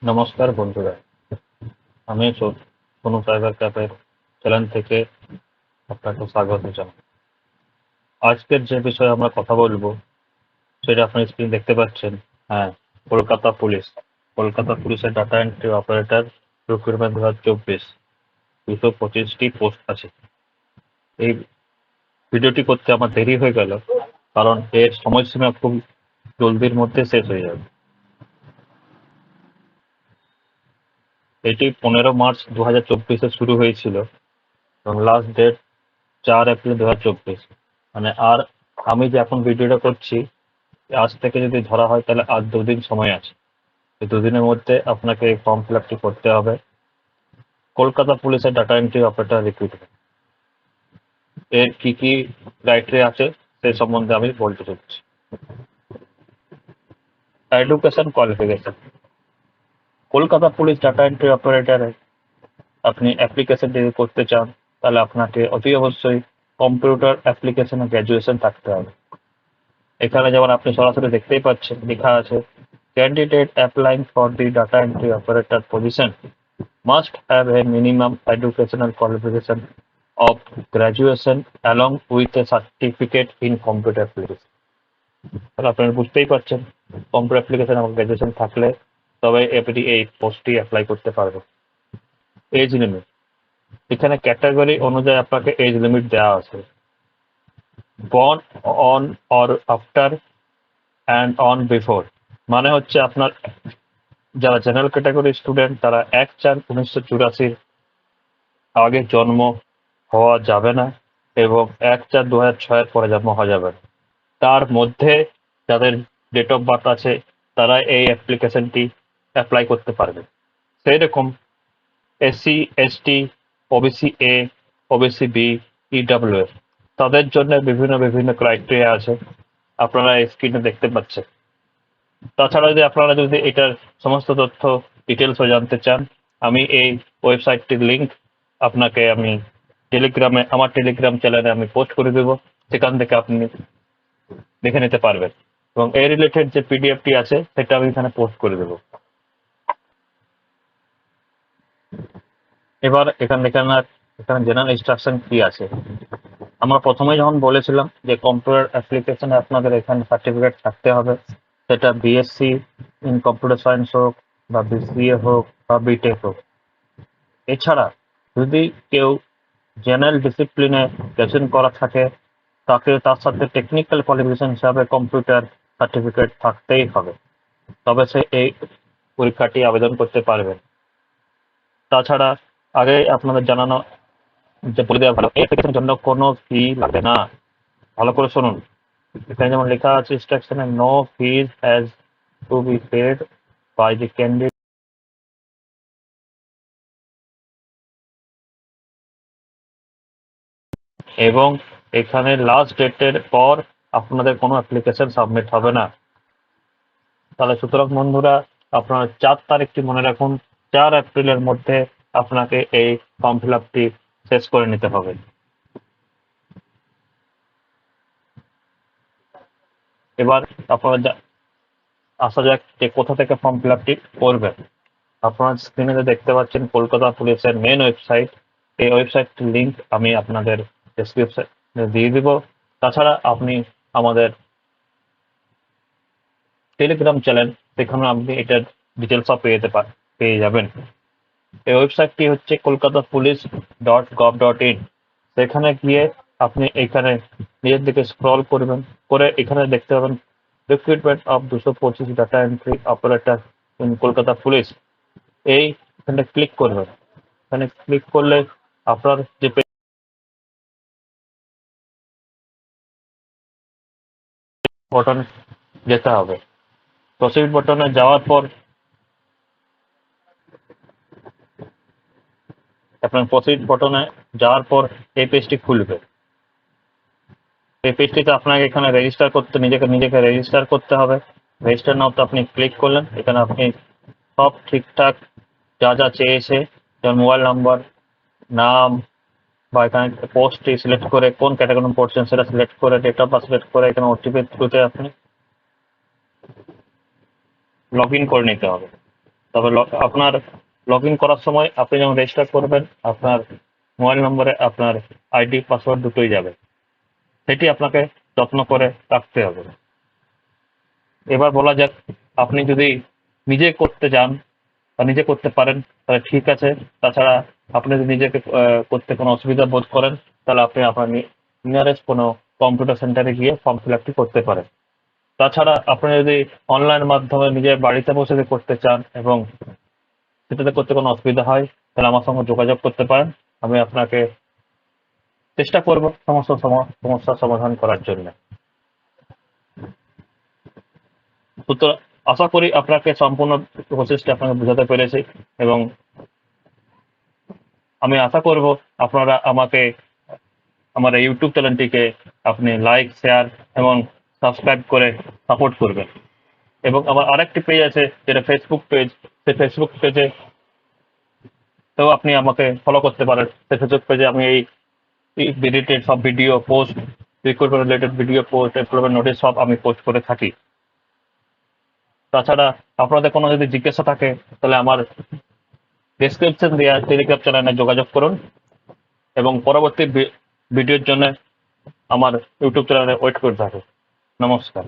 নমস্কার বন্ধুরা, আমি সোনু সাইবার ক্যাফের চ্যানেল থেকে আপনাকে স্বাগত জানাই। আজকের যে বিষয়ে আমরা কথা বলবো সেটা আপনি স্ক্রিন দেখতে পাচ্ছেন। হ্যাঁ, কলকাতা পুলিশ। কলকাতা পুলিশের ডাটা এন্ট্রি অপারেটর রিক্রুটমেন্ট 2024, 225টি পোস্ট আছে। এই ভিডিওটি করতে আমার দেরি হয়ে গেল কারণ এর সময়সীমা খুব জলদির মধ্যে শেষ হয়ে যাবে। এটি 15 মার্চ 2024 শুরু হয়েছিল এবং লাস্ট ডেট 4 এপ্রিল 2024। মানে আর আমি যে এখন ভিডিওটা করছি, আজ থেকে যদি ধরা হয় তাহলে আর 2 দিন সময় আছে। এই 2 দিনের মধ্যে আপনাকে এই ফর্ম ফিল আপটি করতে হবে। কলকাতা পুলিশের ডাটা এন্ট্রি অপারেটর রিক্রুটমেন্ট, এর কি কি ক্রাইটেরিয়া আছে সে সম্বন্ধে আমি বলতে চাচ্ছি। Education qualification, Kolkata police data entry অপারেটরে আপনি অ্যাপ্লিকেশন যদি করতে চান তাহলে আপনাকে অতি অবশ্যই কম্পিউটার অ্যাপ্লিকেশনে গ্র্যাজুয়েশন থাকতে হবে। এখানে যেমন আপনি সরাসরি দেখতেই পাচ্ছেন লেখা আছে, candidate applying for the data entry operator position must have a minimum educational qualification of graduation along with a certificate in computer application. তাহলে আপনারা বুঝতেই পারছেন কম্পিউটার অ্যাপ্লিকেশন এবং গ্র্যাজুয়েশন থাকলে তবে আপনি এই পোস্টটি অ্যাপ্লাই করতে পারবেন। এজ লিমিট, এখানে ক্যাটাগরি অনুযায়ী আপনাকে এজ লিমিট দেওয়া আছে। Born on or after and on before, মানে হচ্ছে আপনার যারা জেনারেল ক্যাটাগরি স্টুডেন্ট তারা 1/4/1984 আগে জন্ম হওয়া যাবে না এবং 1/4/2006 পরে জন্ম হওয়া যাবে না। তার মধ্যে যাদের ডেট অফ বার্থ আছে তারা এই অ্যাপ্লিকেশনটি অ্যাপ্লাই করতে পারবে। সেই রকম SC, ST, OBC A, OBC B, EWS তাদের জন্য বিভিন্ন বিভিন্ন ক্রাইটেরিয়া আছে, আপনারা স্ক্রিনে দেখতে পাচ্ছেন। তাছাড়া আপনারা যদি এটার সমস্ত তথ্য ডিটেলসও জানতে চান, আমি এই ওয়েবসাইটটির লিংক আপনাকে আমি আমার টেলিগ্রাম চ্যানেলে আমি পোস্ট করে দেবো, সেখান থেকে আপনি দেখে নিতে পারবেন এবং এই রিলেটেড যে পিডিএফটি আছে সেটা আমি এখানে পোস্ট করে দেবো। এবার এখানে জেনারেল ইনস্ট্রাকশন কি আছে। আমরা প্রথমে যখন বলেছিলাম যে কম্পিউটার অ্যাপ্লিকেশনে আপনাদের এখানে সার্টিফিকেট থাকতে হবে, সেটা বিএসসি ইন কম্পিউটার সায়েন্স হোক বা বিসিএ হোক বা বিটেক হোক। এছাড়া যদি কেউ জেনারেল ডিসিপ্লিনে গ্র্যাজুয়েশন করা থাকে তাকে তার সাথে টেকনিক্যাল কোয়ালিফিকেশন হিসাবে কম্পিউটার সার্টিফিকেট থাকতেই হবে, তবে সে এই পরীক্ষাটি আবেদন করতে পারবে। তাছাড়া আগে আপনাদের জানানো যে বলে দেওয়া ভালো, এই অ্যাপ্লিকেশনের জন্য কোনো ফি লাগবে না। ভালো করে শুনুন, এখানে যেমন লেখা আছে ইনস্ট্রাকশনে, no fees has to be paid by the candidate এবং এখানে লাস্ট ডেটের পর আপনাদের কোনো অ্যাপ্লিকেশন সাবমিট হবে না। তাহলে সুতরাং বন্ধুরা, আপনারা 4 তারিখটি মনে রাখুন, 4 এপ্রিলের মধ্যে আপনাকে এই ফর্ম ফিল আপটি শেষ করে নিতে হবে। এবার আপনারা আসা যাক যে কোথা থেকে ফর্ম ফিল আপটি করবেন। আপনারা স্ক্রিনে দেখতে পাচ্ছেন কলকাতা পুলিশের মেন ওয়েবসাইট। এই ওয়েবসাইটটির লিঙ্ক আমি আপনাদের ডেসক্রিপশনে দিয়ে দিব। তাছাড়া আপনি আমাদের টেলিগ্রাম চ্যানেল, সেখানে আপনি এটার ডিটেলসও পেয়ে যাবেন। এই ওয়েবসাইটটি হচ্ছে kolkatapolice.gov.in। সেখানে গিয়ে আপনি এখানে নিজের দিকে স্ক্রল করবেন, করে এখানে দেখতে পাবেন recruitment of 225 data entry operator in Kolkata police. এই এখানে ক্লিক করবেন। এখানে ক্লিক করলে আপনার যে বটন যেতে হবে। প্রসিড বটনে যাওয়ার পর এই পেজটি খুলবে। এই পেজটিতে আপনাকে এখানে নিজেকে নিজেকে রেজিস্টার করতে হবে। রেজিস্টার নাও তো আপনি ক্লিক করলেন, এখানে আপনি সব ঠিকঠাক যা যা চেয়েছে, যেমন মোবাইল নাম্বার, নাম, বা এখানে পোস্টটি সিলেক্ট করে কোন ক্যাটাগরি পড়ছেন সেটা সিলেক্ট করে, ডেট অফ বার্থ সিলেক্ট করে এখানে ওটিপি থ্রুতে আপনি লগ ইন করে নিতে হবে। তবে আপনার লগ ইন করার সময় আপনি যখন রেজিস্টার করবেন আপনার মোবাইল নম্বরে আপনার আইডি পাসওয়ার্ড দুটোই যাবে, সেটি আপনাকে যত্ন করে রাখতে হবে। এবার বলা যাক, আপনি যদি নিজে করতে চান বা নিজে করতে পারেন তাহলে ঠিক আছে। তাছাড়া আপনি যদি নিজেকে করতে কোনো অসুবিধা বোধ করেন তাহলে আপনি আপনার নিয়ারেস্ট কোনো কম্পিউটার সেন্টারে গিয়ে ফর্ম ফিল আপটি করতে পারেন। তাছাড়া আপনি যদি অনলাইন মাধ্যমে নিজের বাড়িতে বসে করতে চান এবং সেটাতে করতে কোনো অসুবিধা হয় তাহলে আমার সঙ্গে যোগাযোগ করতে পারেন। আমি আপনাকে চেষ্টা করব সমস্যার সমাধান করার জন্য। সুতরাং আশা করি আপনাকে সম্পূর্ণ প্রসেসটা আপনাকে বোঝাতে পেরেছি এবং আমি আশা করব আপনারা আমাকে আমার এই ইউটিউব চ্যানেলটিকে আপনি লাইক, শেয়ার এবং সাবস্ক্রাইব করে সাপোর্ট করবেন। এবং আমার আরেকটি পেজ আছে যেটা ফেসবুক পেজ, সেই ফেসবুক পেজে তো আপনি আমাকে ফলো করতে পারেন। সেই ফেসবুক পেজে আমি এই রিলেটেড সব video post, recruitment related video post, employment notice সব আমি পোস্ট করে থাকি। তাছাড়া আপনাদের কোনো যদি জিজ্ঞাসা থাকে তাহলে আমার ডেসক্রিপশন দেওয়া টেলিগ্রাম চ্যানেলে যোগাযোগ করুন এবং পরবর্তী ভিডিওর জন্য আমার ইউটিউব চ্যানেলে ওয়েট করে থাকুন। নমস্কার।